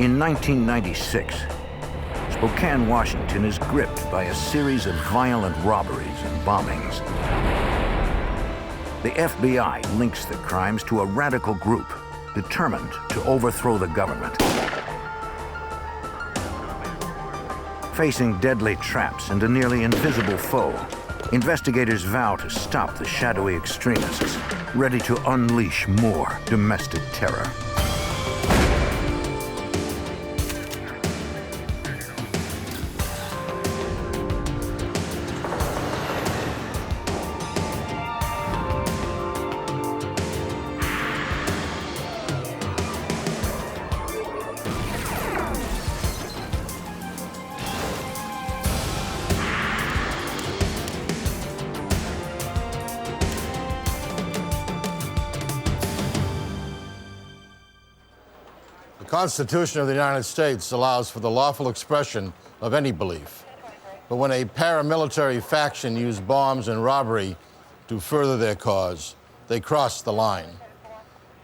In 1996, Spokane, Washington is gripped by a series of violent robberies and bombings. The FBI links the crimes to a radical group determined to overthrow the government. Facing deadly traps and a nearly invisible foe, investigators vow to stop the shadowy extremists, ready to unleash more domestic terror. The Constitution of the United States allows for the lawful expression of any belief. But when a paramilitary faction used bombs and robbery to further their cause, they crossed the line.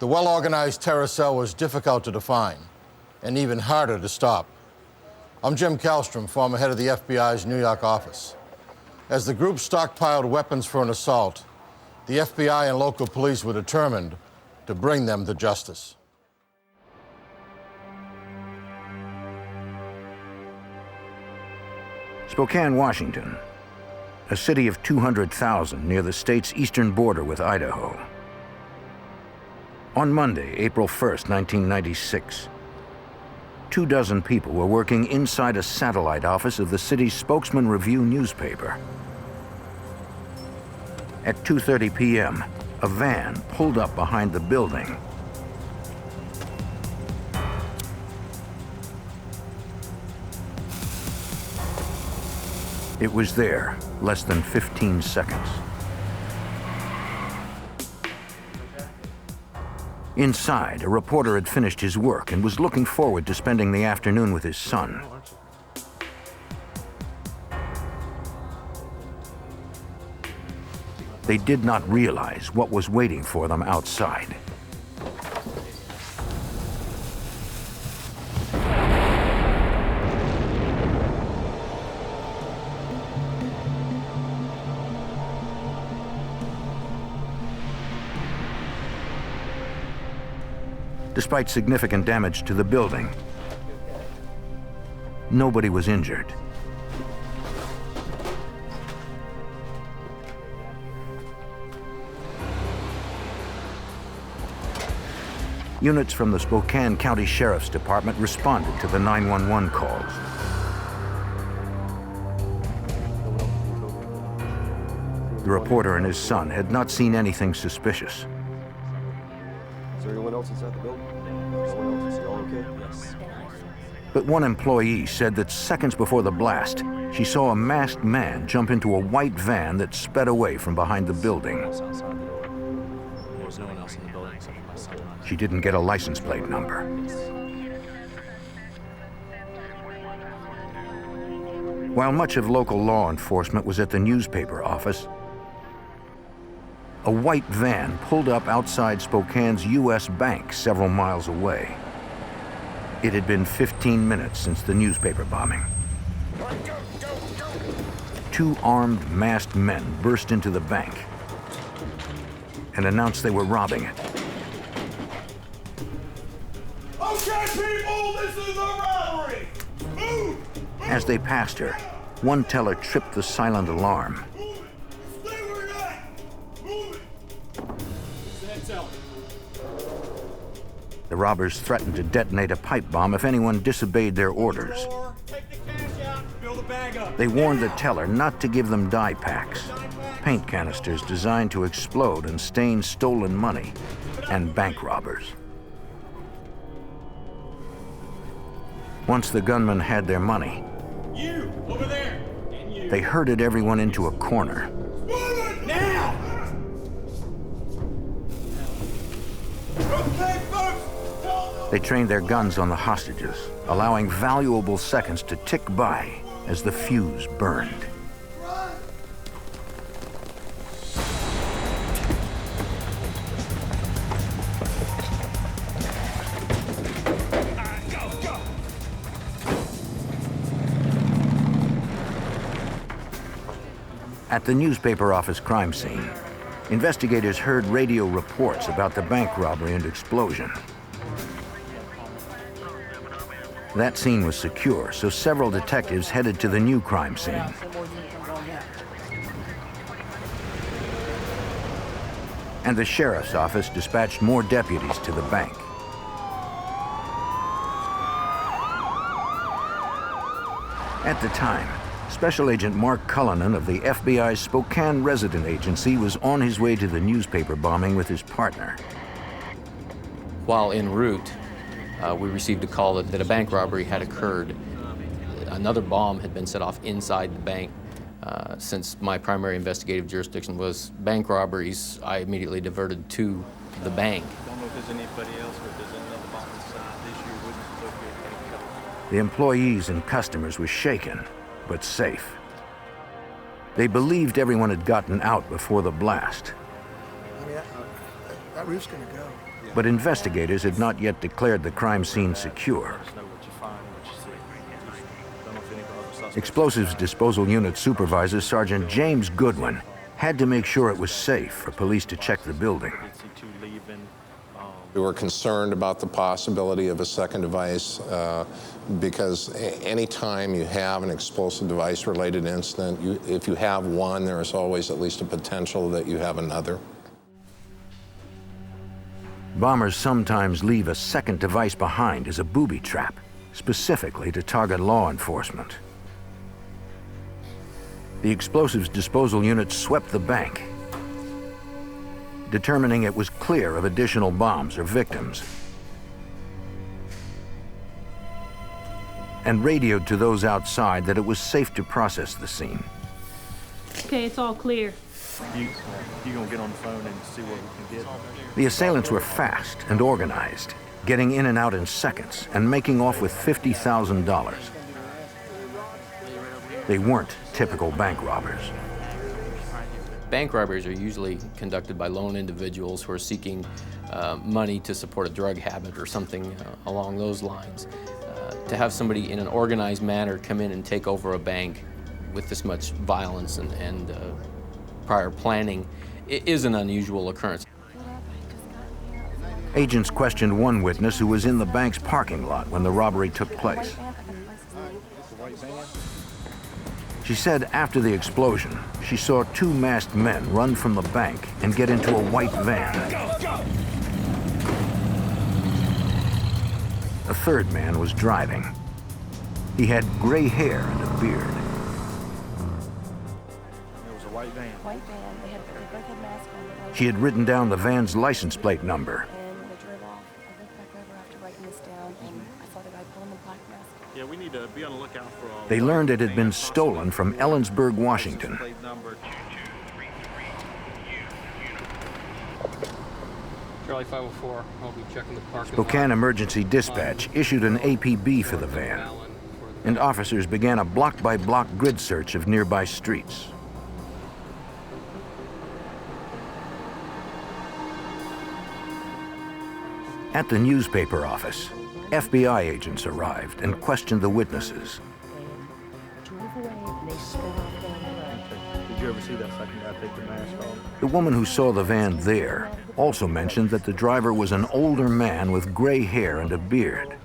The well-organized terror cell was difficult to define and even harder to stop. I'm Jim Kallstrom, former head of the FBI's New York office. As the group stockpiled weapons for an assault, the FBI and local police were determined to bring them to justice. Spokane, Washington, a city of 200,000 near the state's eastern border with Idaho. On Monday, April 1st, 1996, 24 people were working inside a satellite office of the city's Spokesman Review newspaper. At 2:30 p.m., a van pulled up behind the building. It was there, less than 15 seconds. Inside, a reporter had finished his work and was looking forward to spending the afternoon with his son. They did not realize what was waiting for them outside. Despite significant damage to the building, nobody was injured. Units from the Spokane County Sheriff's Department responded to the 911 calls. The reporter and his son had not seen anything suspicious. Is there anyone else inside the building? Anyone else? Is it all okay? Yes. But one employee said that seconds before the blast, she saw a masked man jump into a white van that sped away from behind the building. There was no one else in the building except for my son. She didn't get a license plate number. While much of local law enforcement was at the newspaper office, a white van pulled up outside Spokane's U.S. Bank several miles away. It had been 15 minutes since the newspaper bombing. Two armed, masked men burst into the bank and announced they were robbing it. Okay, people, this is a robbery! Move! As they passed her, one teller tripped the silent alarm. Stay where you're at! Move it! Who's the head teller? The robbers threatened to detonate a pipe bomb if anyone disobeyed their orders. Take the cash out and fill the bag up. They warned the teller not to give them dye packs, paint canisters designed to explode and stain stolen money, and bank robbers. Once the gunmen had their money, You, over there! And you. they herded everyone into a corner. Move it! Now! Okay, folks! They trained their guns on the hostages, allowing valuable seconds to tick by as the fuse burned. At the newspaper office crime scene, investigators heard radio reports about the bank robbery and explosion. That scene was secure, so several detectives headed to the new crime scene. And the sheriff's office dispatched more deputies to the bank. At the time, Special Agent Mark Cullinan of the FBI's Spokane Resident Agency was on his way to the newspaper bombing with his partner. While en route, we received a call that a bank robbery had occurred. Another bomb had been set off inside the bank. Since my primary investigative jurisdiction was bank robberies, I immediately diverted to the bank. Don't know if there's anybody else, but there's another bomb inside. This year wouldn't look good. The employees and customers were shaken, but safe. They believed everyone had gotten out before the blast. I mean, that roof's gonna go. But investigators had not yet declared the crime scene secure. Let us know what you find and what you see. Don't know if any other suspects. Explosives Disposal Unit Supervisor Sergeant James Goodwin had to make sure it was safe for police to check the building. Did see two leaving. We were concerned about the possibility of a second device because any time you have an explosive device-related incident, if you have one, there is always at least a potential that you have another. Bombers sometimes leave a second device behind as a booby trap, specifically to target law enforcement. The Explosives Disposal Unit swept the bank, determining it was clear of additional bombs or victims, and radioed to those outside that it was safe to process the scene. Okay, it's all clear. You gonna get on the phone and see what we can get. The assailants were fast and organized, getting in and out in seconds and making off with $50,000. They weren't typical bank robbers. Bank robberies are usually conducted by lone individuals who are seeking money to support a drug habit or something along those lines. To have somebody in an organized manner come in and take over a bank with this much violence and prior planning is an unusual occurrence. Agents questioned one witness who was in the bank's parking lot when the robbery took place. She said after the explosion, she saw two masked men run from the bank and get into a white van. A third man was driving. He had gray hair and a beard. It was a white van. White van. They both had masks on. She had written down the van's license plate number. And when they drove off, I looked back over after writing this down, and I saw the guy pulling the black mask. Yeah, we need to be on the lookout for all. They learned it had been stolen from Ellensburg, Washington. Plate number 2233U. Charlie 504, I'll be checking the parking Spokane Emergency Dispatch issued an APB for the van, and officers began a block-by-block grid search of nearby streets. At the newspaper office, FBI agents arrived and questioned the witnesses. Did you ever see that second guy take the mask off? The woman who saw the van there also mentioned that the driver was an older man with gray hair and a beard.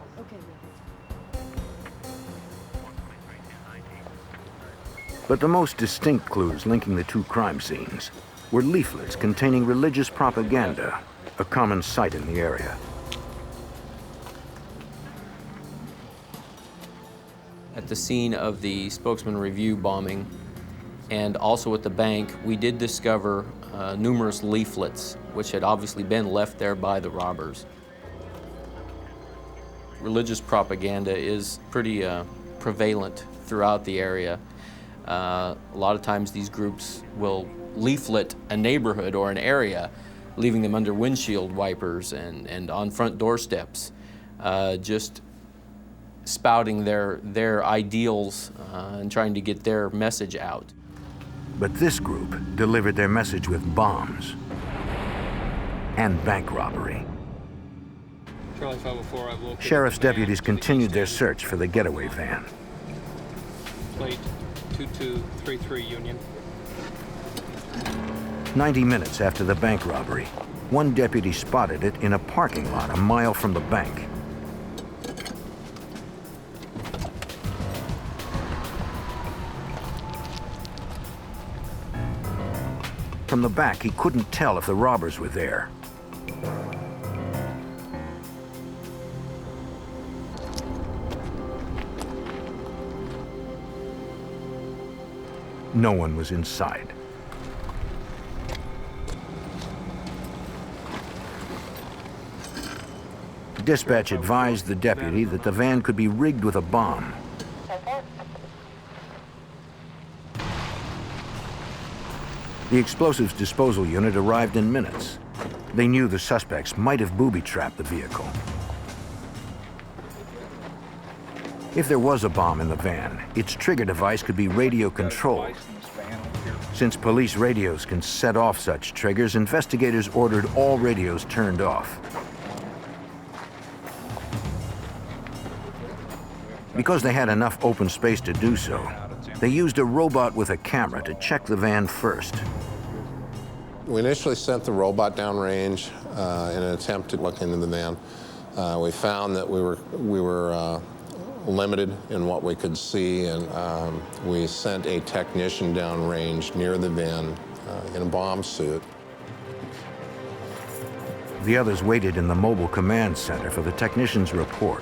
But the most distinct clues linking the two crime scenes were leaflets containing religious propaganda, a common sight in the area. At the scene of the Spokesman Review bombing and also at the bank, we did discover numerous leaflets which had obviously been left there by the robbers. Religious propaganda is pretty prevalent throughout the area. A lot of times these groups will leaflet a neighborhood or an area, leaving them under windshield wipers and on front doorsteps, just spouting their ideals and trying to get their message out. But this group delivered their message with bombs and bank robbery. Charlie 504, I've located Sheriff's the van. deputies continued their search for the getaway van. Plate 2233 Union. 90 minutes after the bank robbery, one deputy spotted it in a parking lot a mile from the bank. From the back, he couldn't tell if the robbers were there. No one was inside. Dispatch advised the deputy that the van could be rigged with a bomb. The explosives disposal unit arrived in minutes. They knew the suspects might have booby-trapped the vehicle. If there was a bomb in the van, its trigger device could be radio-controlled. Since police radios can set off such triggers, investigators ordered all radios turned off. Because they had enough open space to do so, they used a robot with a camera to check the van first. We initially sent the robot downrange in an attempt to look into the van. We found that we were limited in what we could see, and we sent a technician downrange near the van in a bomb suit. The others waited in the mobile command center for the technician's report.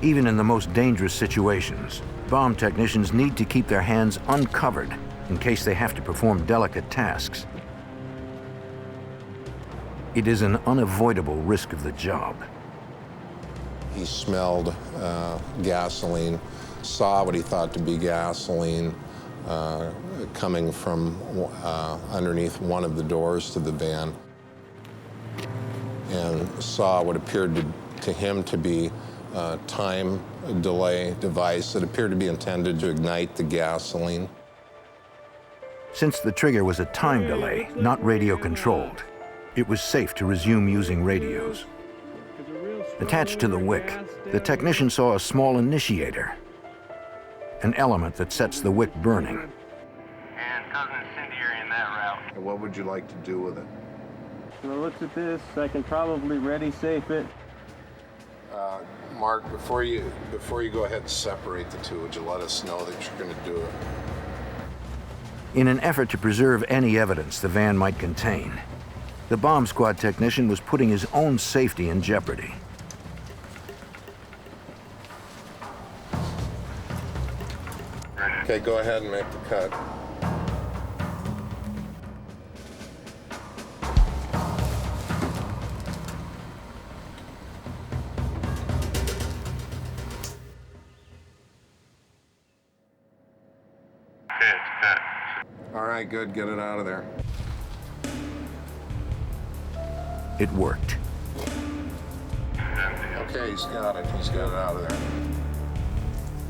Even in the most dangerous situations, bomb technicians need to keep their hands uncovered in case they have to perform delicate tasks. It is an unavoidable risk of the job. He smelled gasoline, saw what he thought to be gasoline coming from underneath one of the doors to the van, and saw what appeared to him to be a time delay device that appeared to be intended to ignite the gasoline. Since the trigger was a time delay, not radio-controlled, it was safe to resume using radios. Attached to the wick, the technician saw a small initiator, an element that sets the wick burning. And cousin incendiary in that route. And what would you like to do with it? When I look at this, I can probably ready safe it. Mark, before you go ahead and separate the two, would you let us know that you're going to do it? In an effort to preserve any evidence the van might contain, the bomb squad technician was putting his own safety in jeopardy. Okay, go ahead and make the cut. All right, good. Get it out of there. It worked. Okay, he's got it. He's got it out of there.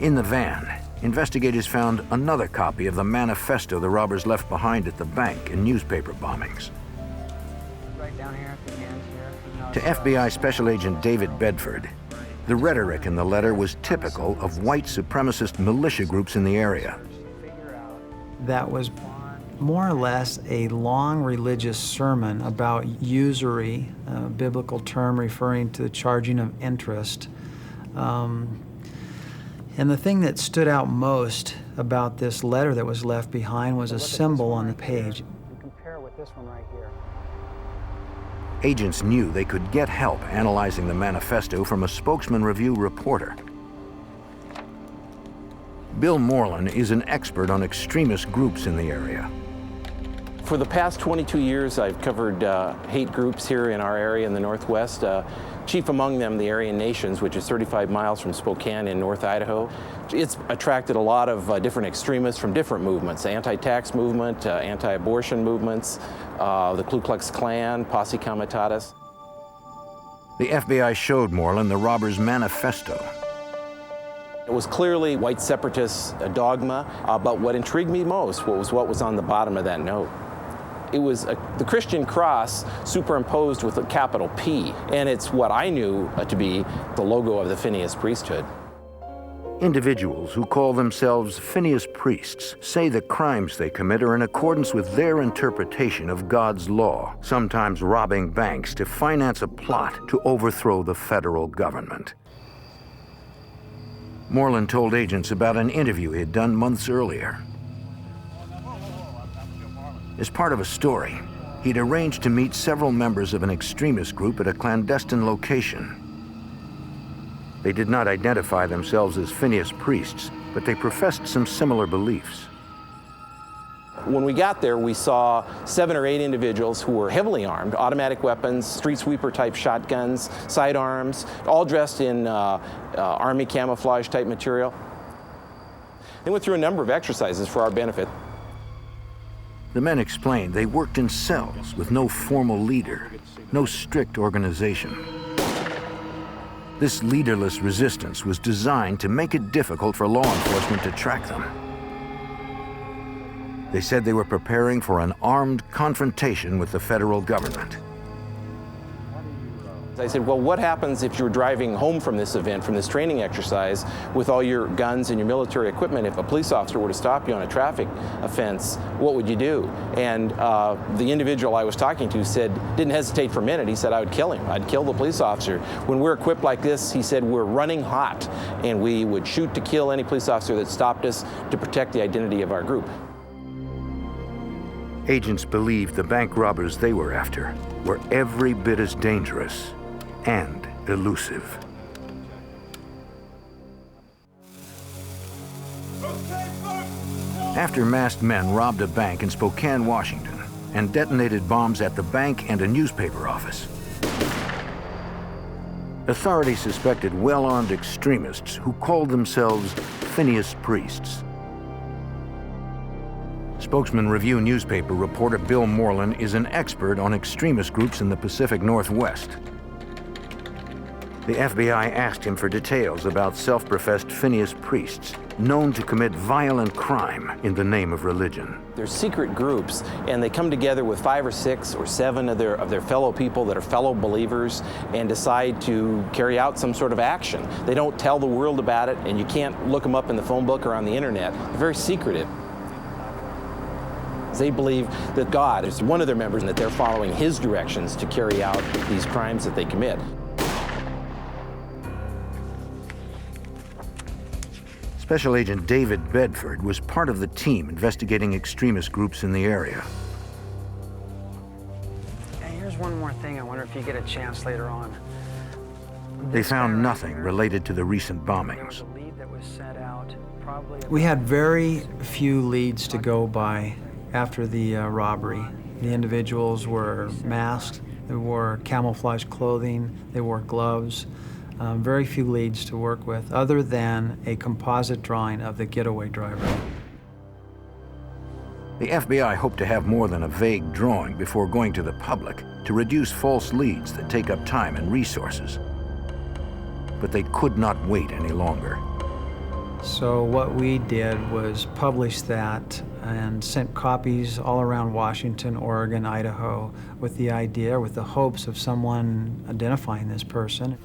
In the van, investigators found another copy of the manifesto the robbers left behind at the bank in newspaper bombings. Right down here at the ends here. To FBI Special Agent David Bedford, the rhetoric in the letter was typical of white supremacist militia groups in the area. That was more or less a long religious sermon about usury, a biblical term referring to the charging of interest. And the thing that stood out most about this letter that was left behind was a symbol on the page. Compare with this one right here. Agents knew they could get help analyzing the manifesto from a Spokesman Review reporter. Bill Moreland is an expert on extremist groups in the area. For the past 22 years, I've covered hate groups here in our area in the Northwest. Chief among them, the Aryan Nations, which is 35 miles from Spokane in North Idaho. It's attracted a lot of different extremists from different movements, anti-tax movement, anti-abortion movements, the Ku Klux Klan, Posse Comitatus. The FBI showed Moreland the robbers' manifesto. It was clearly white separatist dogma, but what intrigued me most was what was on the bottom of that note. It was the Christian cross superimposed with a capital P, and it's what I knew to be the logo of the Phineas priesthood. Individuals who call themselves Phineas priests say the crimes they commit are in accordance with their interpretation of God's law, sometimes robbing banks to finance a plot to overthrow the federal government. Moreland told agents about an interview he had done months earlier. As part of a story, he'd arranged to meet several members of an extremist group at a clandestine location. They did not identify themselves as Phineas priests, but they professed some similar beliefs. When we got there, we saw 7 or 8 individuals who were heavily armed, automatic weapons, street sweeper type shotguns, sidearms, all dressed in army camouflage type material. They went through a number of exercises for our benefit. The men explained they worked in cells with no formal leader, no strict organization. This leaderless resistance was designed to make it difficult for law enforcement to track them. They said they were preparing for an armed confrontation with the federal government. I said, well, what happens if you're driving home from this event, from this training exercise, with all your guns and your military equipment? If a police officer were to stop you on a traffic offense, what would you do? And the individual I was talking to said, didn't hesitate for a minute. He said, I would kill him. I'd kill the police officer. When we're equipped like this, he said, we're running hot, and we would shoot to kill any police officer that stopped us to protect the identity of our group. Agents believed the bank robbers they were after were every bit as dangerous and elusive. After masked men robbed a bank in Spokane, Washington, and detonated bombs at the bank and a newspaper office, authorities suspected well-armed extremists who called themselves Phineas priests. Spokesman Review newspaper reporter Bill Moreland is an expert on extremist groups in the Pacific Northwest. The FBI asked him for details about self-professed Phineas priests known to commit violent crime in the name of religion. They're secret groups, and they come together with 5 or 6 or 7 of their fellow people that are fellow believers and decide to carry out some sort of action. They don't tell the world about it, and you can't look them up in the phone book or on the internet. They're very secretive. They believe that God is one of their members and that they're following his directions to carry out these crimes that they commit. Special Agent David Bedford was part of the team investigating extremist groups in the area. And here's one more thing. I wonder if you get a chance later on. They found nothing related to the recent bombings. We had very few leads to go by after the robbery. The individuals were masked, they wore camouflage clothing, they wore gloves. Very few leads to work with, other than a composite drawing of the getaway driver. The FBI hoped to have more than a vague drawing before going to the public to reduce false leads that take up time and resources. But they could not wait any longer. So what we did was publish that and sent copies all around Washington, Oregon, Idaho, with the idea, with the hopes of someone identifying this person.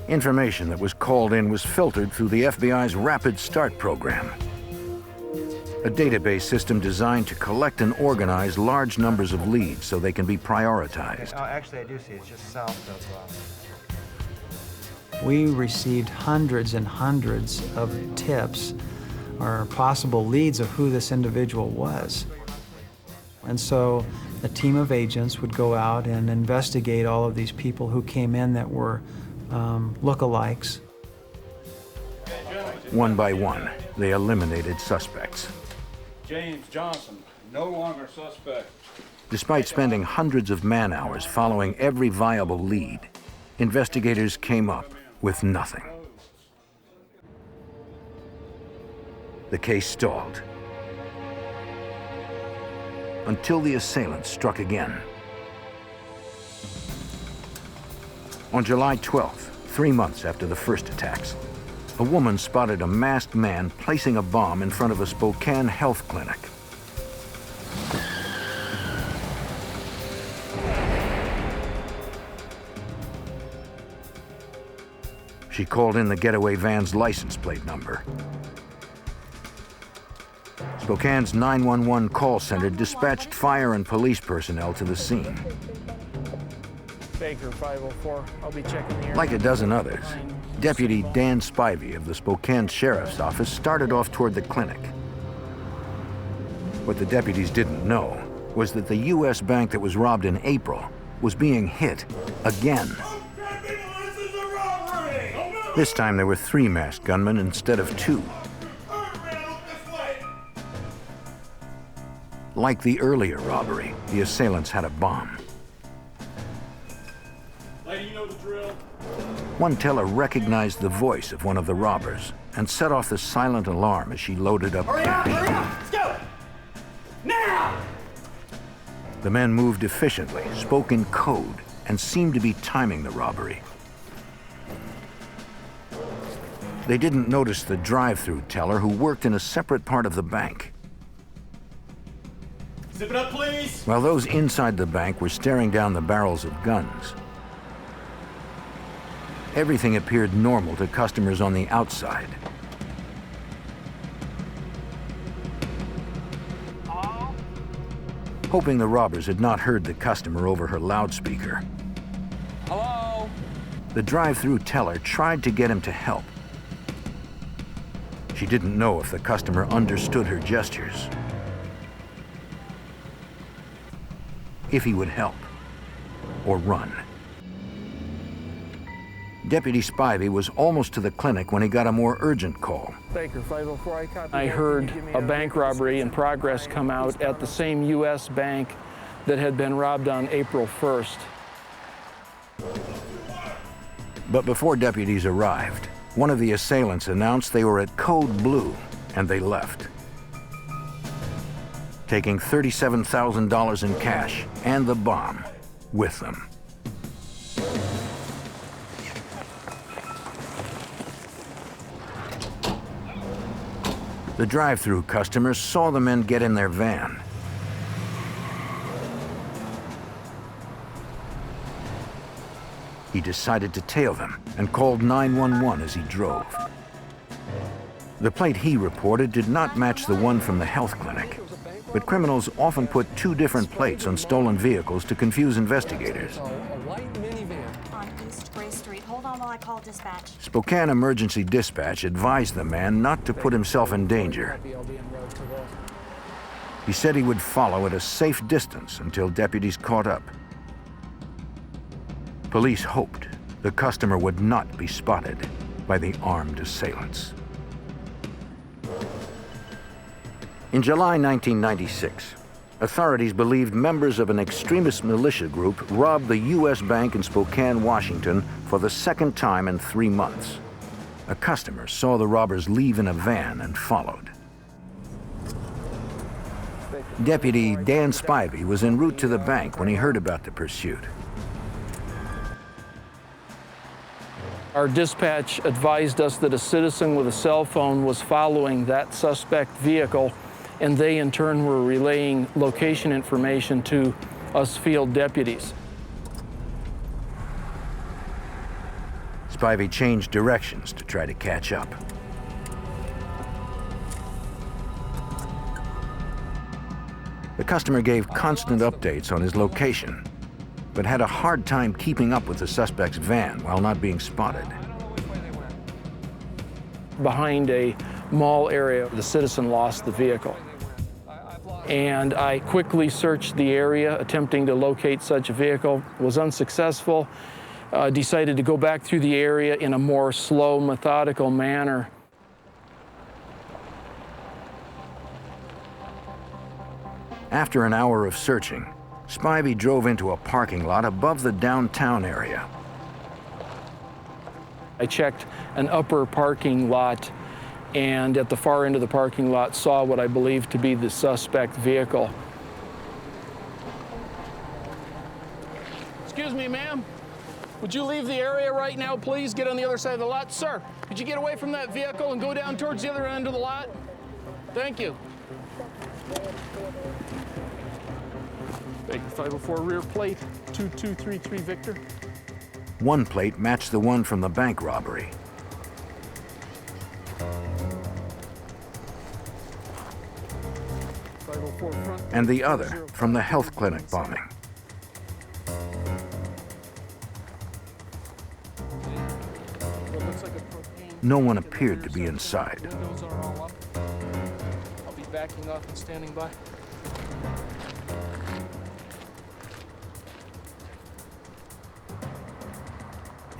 Information that was called in was filtered through the FBI's Rapid Start program, a database system designed to collect and organize large numbers of leads so they can be prioritized. Oh, actually, I do see it's just south of... We received hundreds and hundreds of tips or possible leads of who this individual was. And so a team of agents would go out and investigate all of these people who came in that were lookalikes. One by one, they eliminated suspects. James Johnson, no longer suspect. Despite spending hundreds of man-hours following every viable lead, investigators came up with nothing. The case stalled until the assailant struck again. On July 12th, 3 months after the first attacks, a woman spotted a masked man placing a bomb in front of a Spokane health clinic. She called in the getaway van's license plate number. Spokane's 911 call center dispatched fire and police personnel to the scene. Baker 504, I'll be checking the area. Like a dozen others, Deputy Dan Spivey of the Spokane Sheriff's Office started off toward the clinic. What the deputies didn't know was that the U.S. bank that was robbed in April was being hit again. This time there were 3 masked gunmen instead of 2. Like the earlier robbery, the assailants had a bomb. Lady, you know the drill. One teller recognized the voice of one of the robbers and set off the silent alarm as she loaded up cash. Hurry up, let's go! Now! The men moved efficiently, spoke in code, and seemed to be timing the robbery. They didn't notice the drive-through teller who worked in a separate part of the bank. Zip it up, please! While those inside the bank were staring down the barrels of guns, everything appeared normal to customers on the outside. Hello? Hoping the robbers had not heard the customer over her loudspeaker, Hello? the drive-through teller tried to get him to help. She didn't know if the customer understood her gestures, if he would help or run. Deputy Spivey was almost to the clinic when he got a more urgent call. Baker 504, I copy. I heard a bank robbery in progress come out at the same U.S. bank that had been robbed on April 1st. But before deputies arrived, one of the assailants announced they were at Code Blue, and they left, taking $37,000 in cash and the bomb with them. The drive-through customers saw the men get in their van. He decided to tail them and called 911 as he drove. The plate he reported did not match the one from the health clinic, but criminals often put 2 different plates on stolen vehicles to confuse investigators. A white minivan. On East Gray Street. Hold on while I call dispatch. Spokane Emergency Dispatch advised the man not to put himself in danger. He said he would follow at a safe distance until deputies caught up. Police hoped the customer would not be spotted by the armed assailants. In July 1996, authorities believed members of an extremist militia group robbed the U.S. Bank in Spokane, Washington for the second time in 3 months. A customer saw the robbers leave in a van and followed. Deputy Dan Spivey was en route to the bank when he heard about the pursuit. Our dispatch advised us that a citizen with a cell phone was following that suspect vehicle, and they in turn were relaying location information to us field deputies. Spivey changed directions to try to catch up. The customer gave constant updates on his location, but had a hard time keeping up with the suspect's van while not being spotted. Behind a mall area, the citizen lost the vehicle. And I quickly searched the area, attempting to locate such a vehicle, was unsuccessful, decided to go back through the area in a more slow, methodical manner. After an hour of searching, Spivey drove into a parking lot above the downtown area. I checked an upper parking lot, and at the far end of the parking lot saw what I believed to be the suspect vehicle. Excuse me, ma'am. Would you leave the area right now, please? Get on the other side of the lot. Sir, could you get away from that vehicle and go down towards the other end of the lot? Thank you. Baker 504 rear plate, 2233 Victor. One plate matched the one from the bank robbery, and the other from the health clinic bombing. No one appeared to be inside. Windows are all up. I'll be backing up and standing by.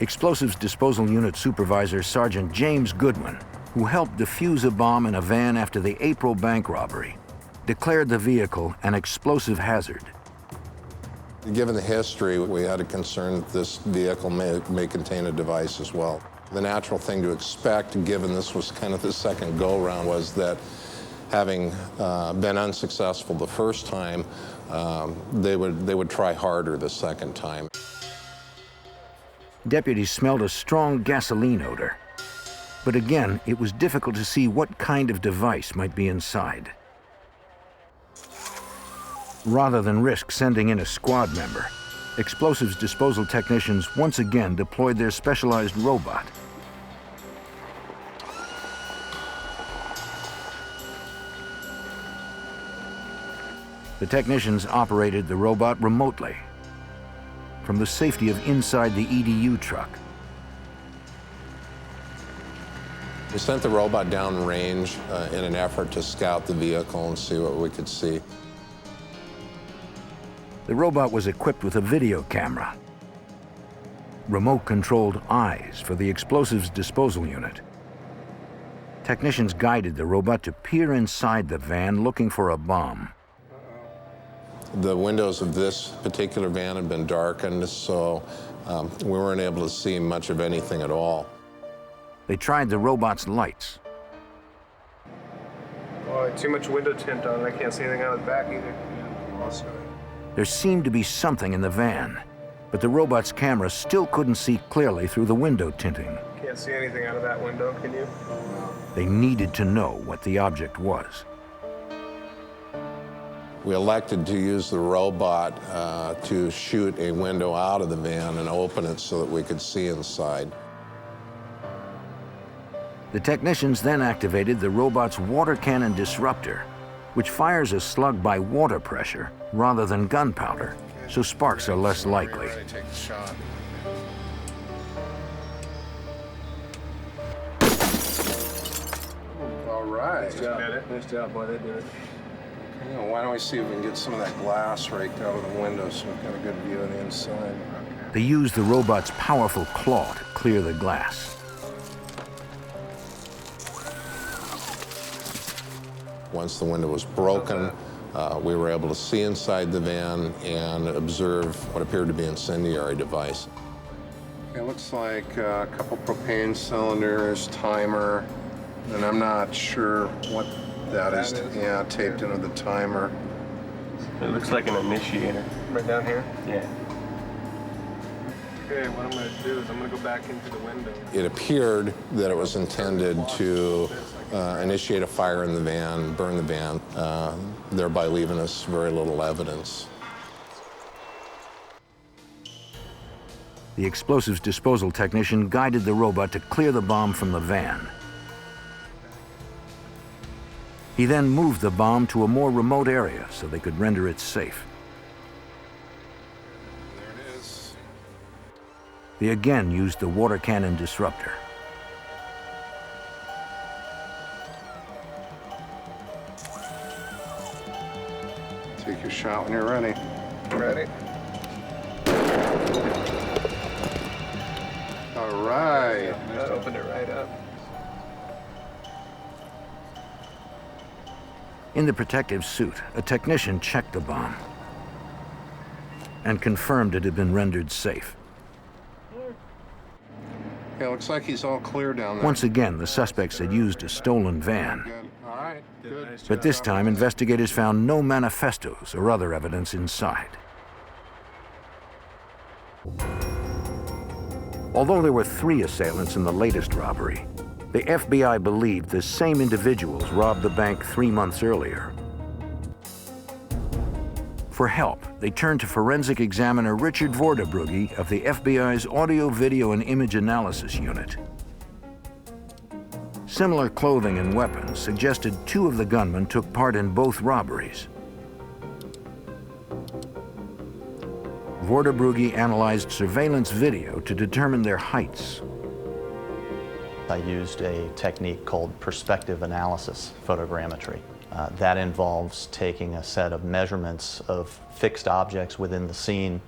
Explosives Disposal Unit Supervisor Sergeant James Goodwin, who helped defuse a bomb in a van after the April bank robbery, declared the vehicle an explosive hazard. Given the history, we had a concern that this vehicle may contain a device as well. The natural thing to expect, given this was kind of the second go-round, was that having been unsuccessful the first time, they would try harder the second time. Deputies smelled a strong gasoline odor. But again, it was difficult to see what kind of device might be inside. Rather than risk sending in a squad member, explosives disposal technicians once again deployed their specialized robot. The technicians operated the robot remotely from the safety of inside the EDU truck. We sent the robot downrange in an effort to scout the vehicle and see what we could see. The robot was equipped with a video camera, remote-controlled eyes for the explosives disposal unit. Technicians guided the robot to peer inside the van looking for a bomb. The windows of this particular van had been darkened, so we weren't able to see much of anything at all. They tried the robot's lights. Oh, too much window tint on. I can't see anything out of the back either. There seemed to be something in the van, but the robot's camera still couldn't see clearly through the window tinting. Can't see anything out of that window, can you? They needed to know what the object was. We elected to use the robot to shoot a window out of the van and open it so that we could see inside. The technicians then activated the robot's water cannon disruptor, which fires a slug by water pressure rather than gunpowder, so sparks are less likely. Take the shot. All right. Nice job. Nice job, boy. They did it. Yeah, why don't we see if we can get some of that glass raked out of the window so we've got a good view of the inside. They used the robot's powerful claw to clear the glass. Once the window was broken, we were able to see inside the van and observe what appeared to be an incendiary device. It looks like a couple propane cylinders, timer, and I'm not sure what that is. Yeah, taped into the timer. It looks like an initiator. Right down here? Yeah. Okay, what I'm going to do is I'm going to go back into the window. It appeared that it was intended to initiate a fire in the van, burn the van, thereby leaving us very little evidence. The explosives disposal technician guided the robot to clear the bomb from the van. He then moved the bomb to a more remote area so they could render it safe. There it is. They again used the water cannon disruptor. Take your shot when you're ready. Ready? All right. Just opened it right up. In the protective suit, a technician checked the bomb and confirmed it had been rendered safe. Yeah, looks like he's all clear down there. Once again, the suspects had used a stolen van. Good. All right. Good. But this time, investigators found no manifestos or other evidence inside. Although there were 3 assailants in the latest robbery, the FBI believed the same individuals robbed the bank 3 months earlier. For help, they turned to forensic examiner Richard Vorderbrugge of the FBI's Audio, Video, and Image Analysis Unit. Similar clothing and weapons suggested 2 of the gunmen took part in both robberies. Vorderbrugge analyzed surveillance video to determine their heights. I used a technique called perspective analysis photogrammetry. That involves taking a set of measurements of fixed objects within the scene,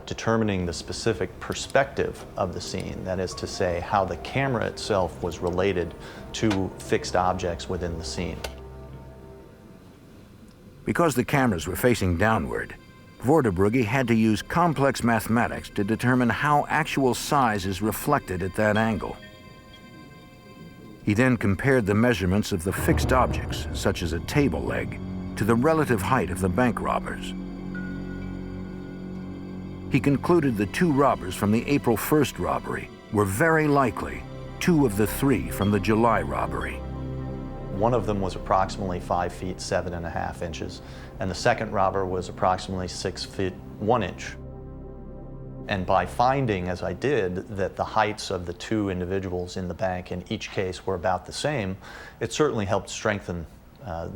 determining the specific perspective of the scene, that is to say, how the camera itself was related to fixed objects within the scene. Because the cameras were facing downward, Vorderbrugge had to use complex mathematics to determine how actual size is reflected at that angle. He then compared the measurements of the fixed objects, such as a table leg, to the relative height of the bank robbers. He concluded the two robbers from the April 1st robbery were very likely two of the three from the July robbery. One of them was approximately 5 feet 7.5 inches, and the second robber was approximately 6 feet 1 inch. And by finding, as I did, that the heights of the two individuals in the bank in each case were about the same, it certainly helped strengthen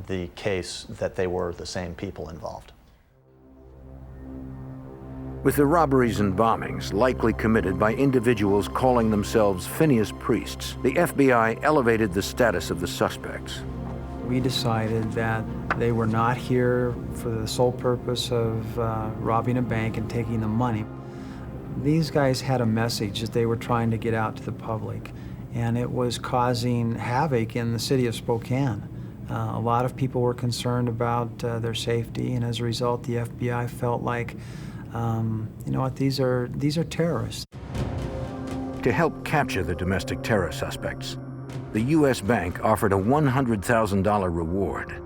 the case that they were the same people involved. With the robberies and bombings likely committed by individuals calling themselves Phineas priests, the FBI elevated the status of the suspects. We decided that they were not here for the sole purpose of robbing a bank and taking the money. These guys had a message that they were trying to get out to the public, and it was causing havoc in the city of Spokane. A lot of people were concerned about their safety, and as a result, the FBI felt like, you know what, these are terrorists. To help capture the domestic terror suspects, the U.S. Bank offered a $100,000 reward.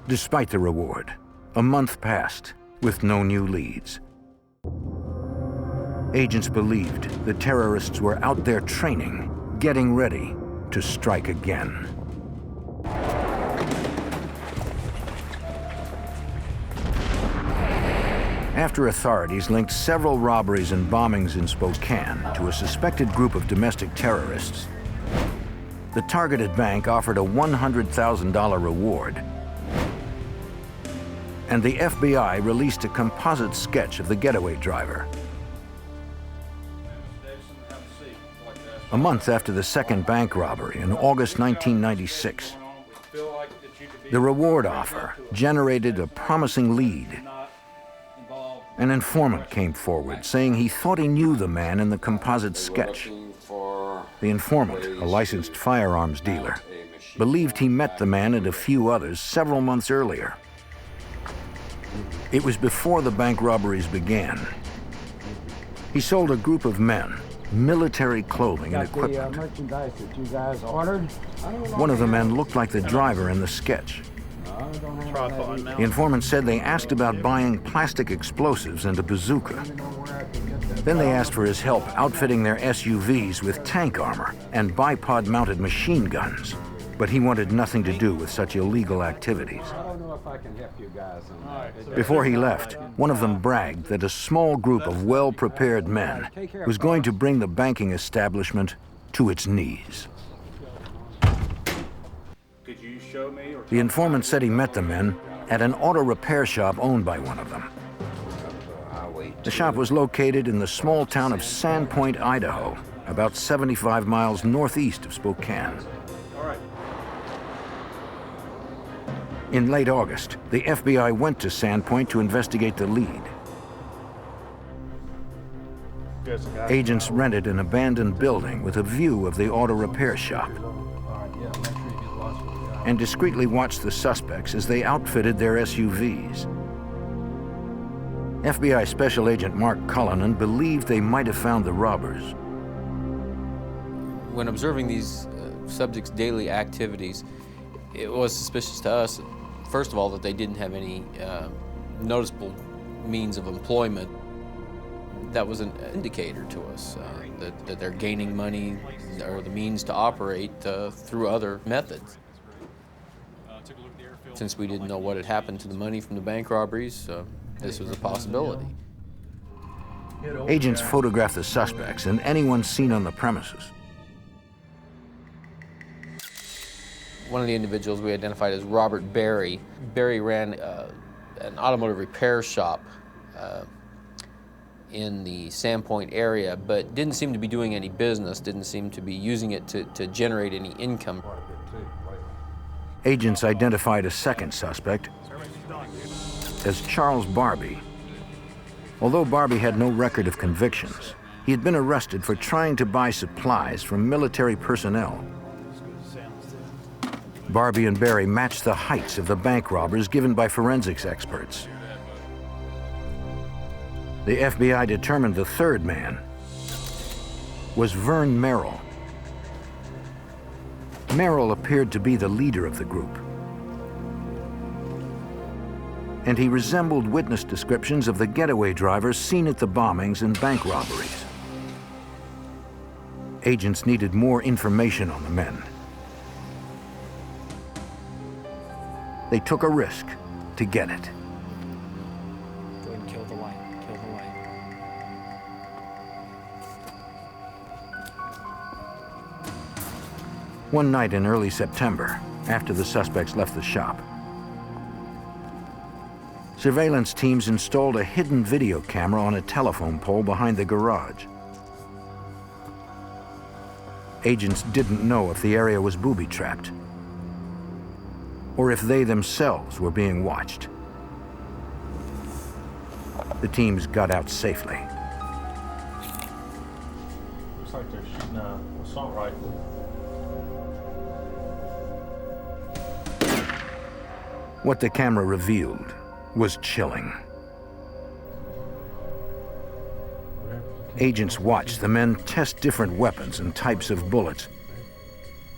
Despite the reward, a month passed with no new leads. Agents believed the terrorists were out there training, getting ready to strike again. After authorities linked several robberies and bombings in Spokane to a suspected group of domestic terrorists, the targeted bank offered a $100,000 reward, and the FBI released a composite sketch of the getaway driver. A month after the second bank robbery in August 1996, the reward offer generated a promising lead. An informant came forward saying he thought he knew the man in the composite sketch. The informant, a licensed firearms dealer, believed he met the man and a few others several months earlier. It was before the bank robberies began. He sold a group of men military clothing and equipment. Merchandise that you guys ordered. One of the men looked like the driver in the sketch. The informant said they asked about buying plastic explosives and a bazooka. Then they asked for his help outfitting their SUVs with tank armor and bipod-mounted machine guns. But he wanted nothing to do with such illegal activities. I don't know if I can help you guys on that. Before he left, one of them bragged that a small group of well-prepared men was going to bring the banking establishment to its knees. Could you show me? Or The informant said he met the men at an auto repair shop owned by one of them. The shop was located in the small town of Sandpoint, Idaho, about 75 miles northeast of Spokane. In late August, the FBI went to Sandpoint to investigate the lead. Agents rented an abandoned building with a view of the auto repair shop and discreetly watched the suspects as they outfitted their SUVs. FBI Special Agent Mark Cullinan believed they might have found the robbers. When observing these subjects' daily activities, it was suspicious to us, first of all, that they didn't have any noticeable means of employment. That was an indicator to us that they're gaining money or the means to operate through other methods. Since we didn't know what had happened to the money from the bank robberies, this was a possibility. Agents photographed the suspects and anyone seen on the premises. One of the individuals we identified as Robert Berry. Berry ran an automotive repair shop in the Sandpoint area, but didn't seem to be doing any business, didn't seem to be using it to generate any income. Agents identified a second suspect as Charles Barbie. Although Barbie had no record of convictions, he had been arrested for trying to buy supplies from military personnel. Barbie and Barry matched the heights of the bank robbers given by forensics experts. The FBI determined the third man was Vern Merrill. Merrill appeared to be the leader of the group, and he resembled witness descriptions of the getaway drivers seen at the bombings and bank robberies. Agents needed more information on the men. They took a risk to get it. Go ahead and kill the light. Kill the light. One night in early September, after the suspects left the shop, surveillance teams installed a hidden video camera on a telephone pole behind the garage. Agents didn't know if the area was booby-trapped or if they themselves were being watched. The teams got out safely. Looks like they're shooting an assault rifle. What the camera revealed was chilling. Agents watched the men test different weapons and types of bullets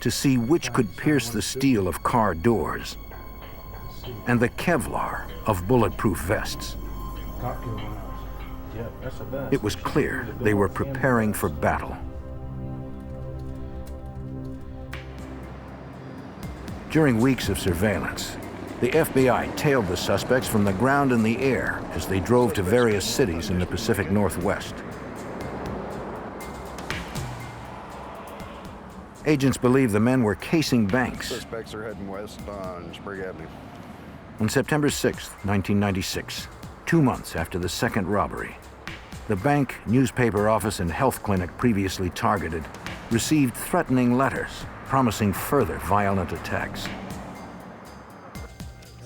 to see which could pierce the steel of car doors and the Kevlar of bulletproof vests. It was clear they were preparing for battle. During weeks of surveillance, the FBI tailed the suspects from the ground and the air as they drove to various cities in the Pacific Northwest. Agents believe the men were casing banks. Suspects are heading west on Sprague Avenue. On September 6, 1996, 2 months after the second robbery, the bank, newspaper office, and health clinic previously targeted received threatening letters promising further violent attacks.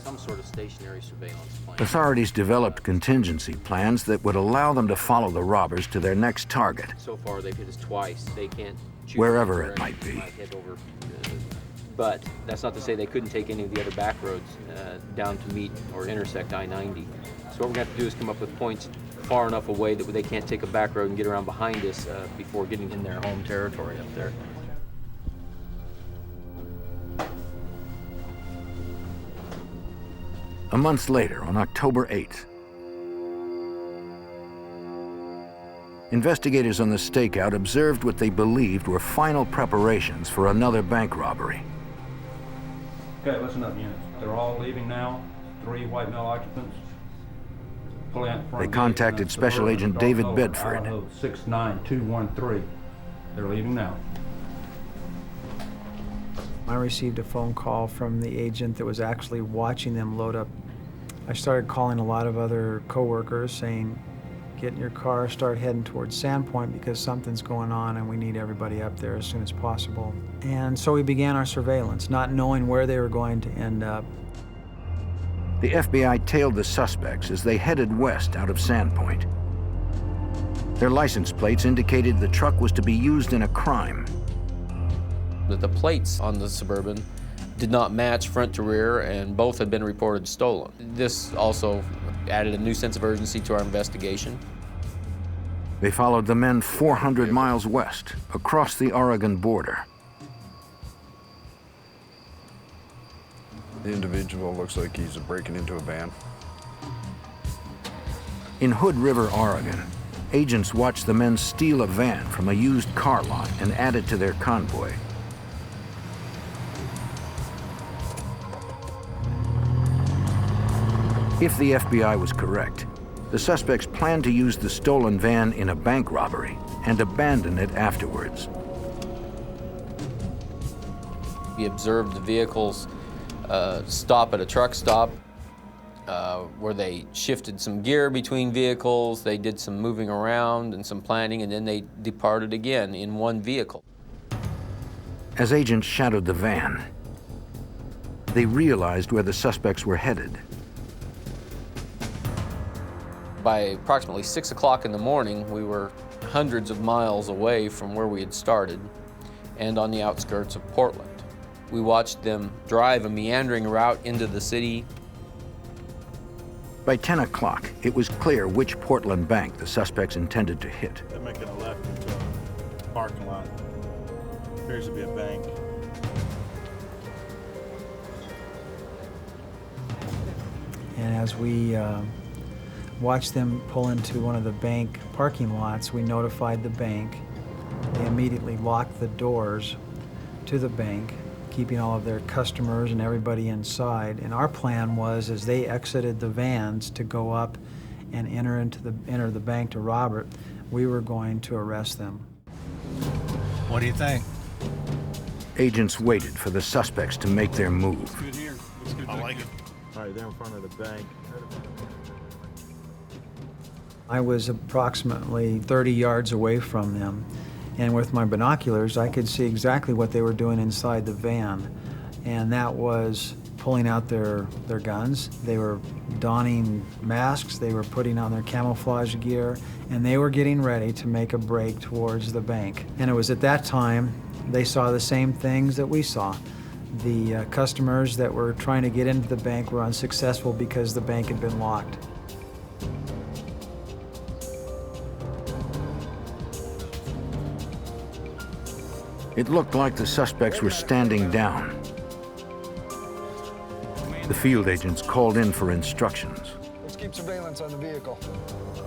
Some sort of stationary surveillance plan. Authorities developed contingency plans that would allow them to follow the robbers to their next target. So far, they've hit us twice. They can't choose wherever it might be. Head over, but that's not to say they couldn't take any of the other back roads down to meet or intersect I-90. So what we're going to have to do is come up with points far enough away that they can't take a back road and get around behind us before getting in their home territory up there. A month later, on October 8th, investigators on the stakeout observed what they believed were final preparations for another bank robbery. Okay, listen up, units. They're all leaving now. 3 white male occupants. They contacted Special Agent David Bedford. 69213. They're leaving now. I received a phone call from the agent that was actually watching them load up. I started calling a lot of other coworkers saying, get in your car, start heading towards Sandpoint because something's going on and we need everybody up there as soon as possible. And so we began our surveillance, not knowing where they were going to end up. The FBI tailed the suspects as they headed west out of Sandpoint. Their license plates indicated the truck was to be used in a crime. The plates on the Suburban did not match front to rear, and both had been reported stolen. This also added a new sense of urgency to our investigation. They followed the men 400 miles west, across the Oregon border. The individual looks like he's breaking into a van. In Hood River, Oregon, agents watched the men steal a van from a used car lot and add it to their convoy. If the FBI was correct, the suspects planned to use the stolen van in a bank robbery and abandon it afterwards. We observed the vehicles stop at a truck stop, where they shifted some gear between vehicles, they did some moving around and some planning, and then they departed again in one vehicle. As agents shadowed the van, they realized where the suspects were headed. By approximately 6 o'clock in the morning, we were hundreds of miles away from where we had started and on the outskirts of Portland. We watched them drive a meandering route into the city. By 10 o'clock, it was clear which Portland bank the suspects intended to hit. They're making a left into a parking lot. Appears to be a bank. And as we watched them pull into one of the bank parking lots, we notified the bank. They immediately locked the doors to the bank, keeping all of their customers and everybody inside. And our plan was, as they exited the vans to go up and enter the bank to rob it, we were going to arrest them. What do you think? Agents waited for the suspects to make their move. Good here. Looks good. I like it. All right, they're in front of the bank. I was approximately 30 yards away from them, and with my binoculars I could see exactly what they were doing inside the van, and that was pulling out their guns. They were donning masks, they were putting on their camouflage gear, and they were getting ready to make a break towards the bank. And it was at that time they saw the same things that we saw. The customers that were trying to get into the bank were unsuccessful because the bank had been locked. It looked like the suspects were standing down. The field agents called in for instructions. Let's keep surveillance on the vehicle.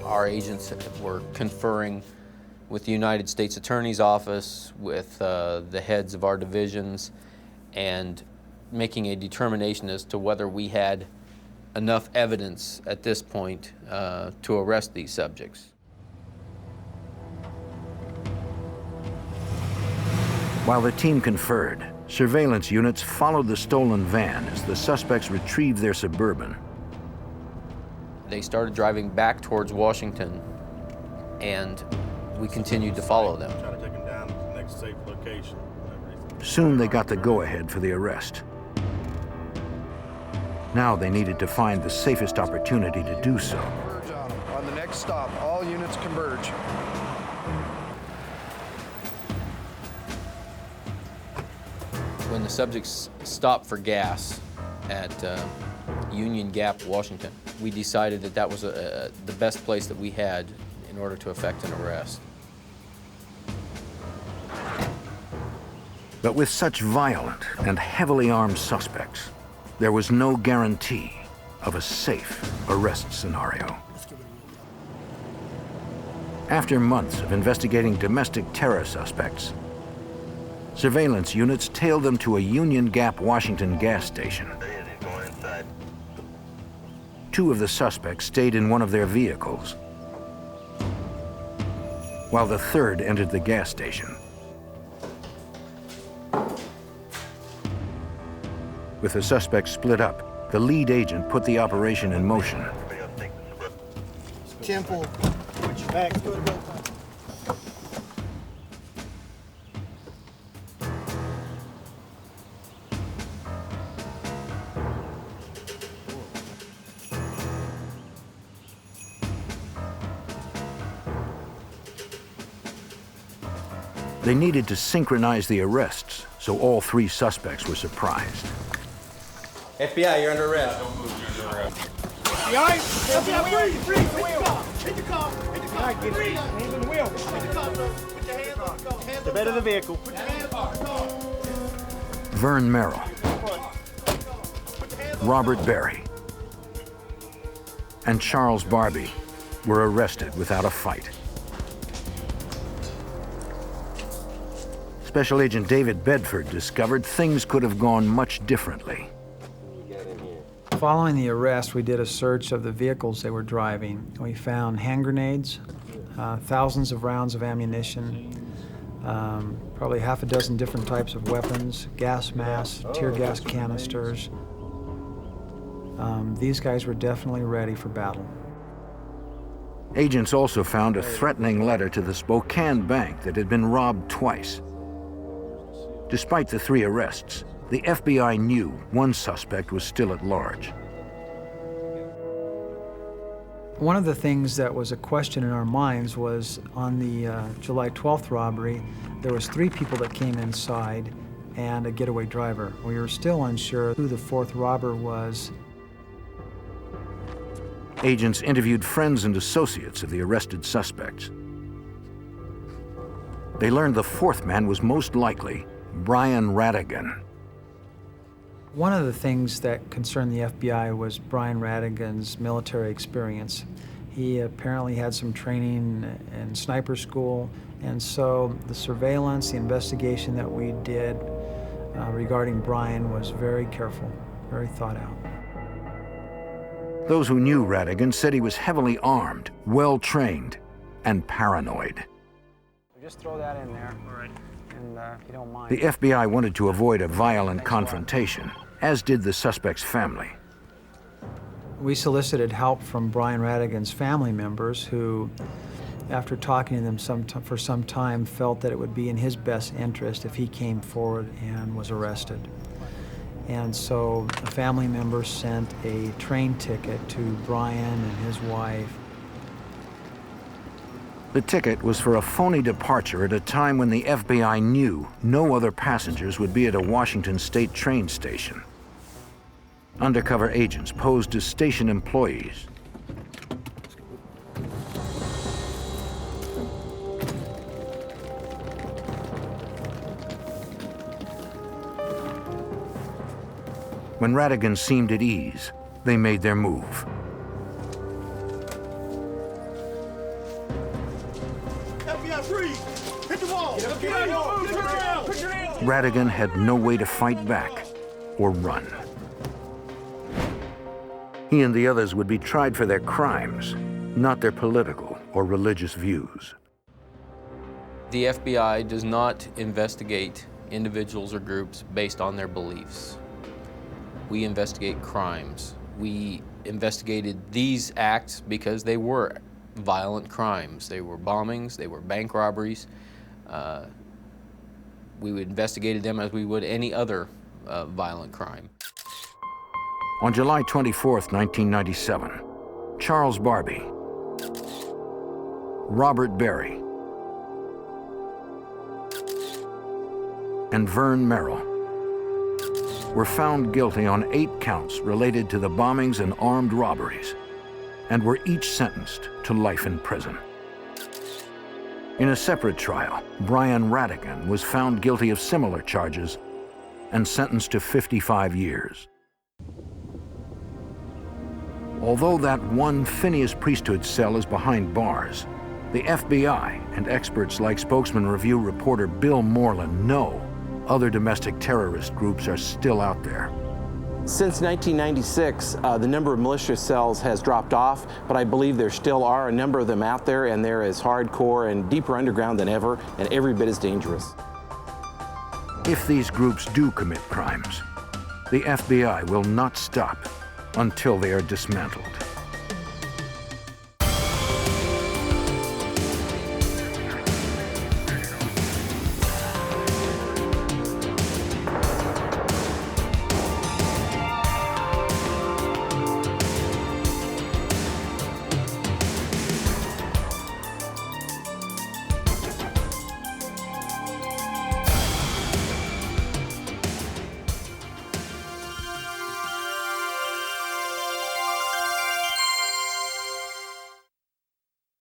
Our agents were conferring with the United States Attorney's Office, with the heads of our divisions, and making a determination as to whether we had enough evidence at this point to arrest these subjects. While the team conferred, surveillance units followed the stolen van as the suspects retrieved their Suburban. They started driving back towards Washington, and we continued to follow them. Try to take them down to the next safe location. Soon they got the go-ahead for the arrest. Now they needed to find the safest opportunity to do so. Converge on them. On the next stop, all units converge. When the subjects stopped for gas at Union Gap, Washington, we decided that that was the best place that we had in order to effect an arrest. But with such violent and heavily armed suspects, there was no guarantee of a safe arrest scenario. After months of investigating domestic terror suspects, surveillance units tailed them to a Union Gap, Washington gas station. Two of the suspects stayed in one of their vehicles, while the third entered the gas station. With the suspects split up, the lead agent put the operation in motion. Temple. Back. Go to both. They needed to synchronize the arrests, so all three suspects were surprised. FBI, you're under arrest. FBI, freeze, the wheel. Hit your car, freeze. Hands on the wheel. Hit your car, sir. Put your hands on the car. The bed of the vehicle. Put your hands on the car. Vern Merrill, Robert Berry, and Charles Barbie were arrested without a fight. Special Agent David Bedford discovered things could have gone much differently. Following the arrest, we did a search of the vehicles they were driving. We found hand grenades, thousands of rounds of ammunition, probably half a dozen different types of weapons, gas masks, tear gas canisters. These guys were definitely ready for battle. Agents also found a threatening letter to the Spokane bank that had been robbed twice. Despite the 3 arrests, the FBI knew one suspect was still at large. One of the things that was a question in our minds was on the July 12th robbery, there was 3 people that came inside and a getaway driver. We were still unsure who the 4th robber was. Agents interviewed friends and associates of the arrested suspects. They learned the 4th man was most likely Brian Radigan. One of the things that concerned the FBI was Brian Radigan's military experience. He apparently had some training in sniper school, and so the surveillance, the investigation that we did regarding Brian was very careful, very thought out. Those who knew Radigan said he was heavily armed, well-trained, and paranoid. Just throw that in there. All right. And if you don't mind. The FBI wanted to avoid a violent confrontation, as did the suspect's family. We solicited help from Brian Radigan's family members who, after talking to them for some time, felt that it would be in his best interest if he came forward and was arrested. And so a family member sent a train ticket to Brian and his wife. The ticket was for a phony departure at a time when the FBI knew no other passengers would be at a Washington State train station. Undercover agents posed as station employees. When Radigan seemed at ease, they made their move. FBI, freeze! Hit the wall! Radigan had no way to fight back or run. He and the others would be tried for their crimes, not their political or religious views. The FBI does not investigate individuals or groups based on their beliefs. We investigate crimes. We investigated these acts because they were violent crimes. They were bombings, they were bank robberies. We investigated them as we would any other violent crime. On July 24th, 1997, Charles Barbie, Robert Berry, and Vern Merrill were found guilty on 8 counts related to the bombings and armed robberies, and were each sentenced to life in prison. In a separate trial, Brian Radigan was found guilty of similar charges and sentenced to 55 years. Although that one Phineas priesthood cell is behind bars, the FBI and experts like Spokesman Review reporter Bill Moreland know other domestic terrorist groups are still out there. Since 1996, the number of militia cells has dropped off, but I believe there still are a number of them out there, and they're as hardcore and deeper underground than ever, and every bit as dangerous. If these groups do commit crimes, the FBI will not stop until they are dismantled.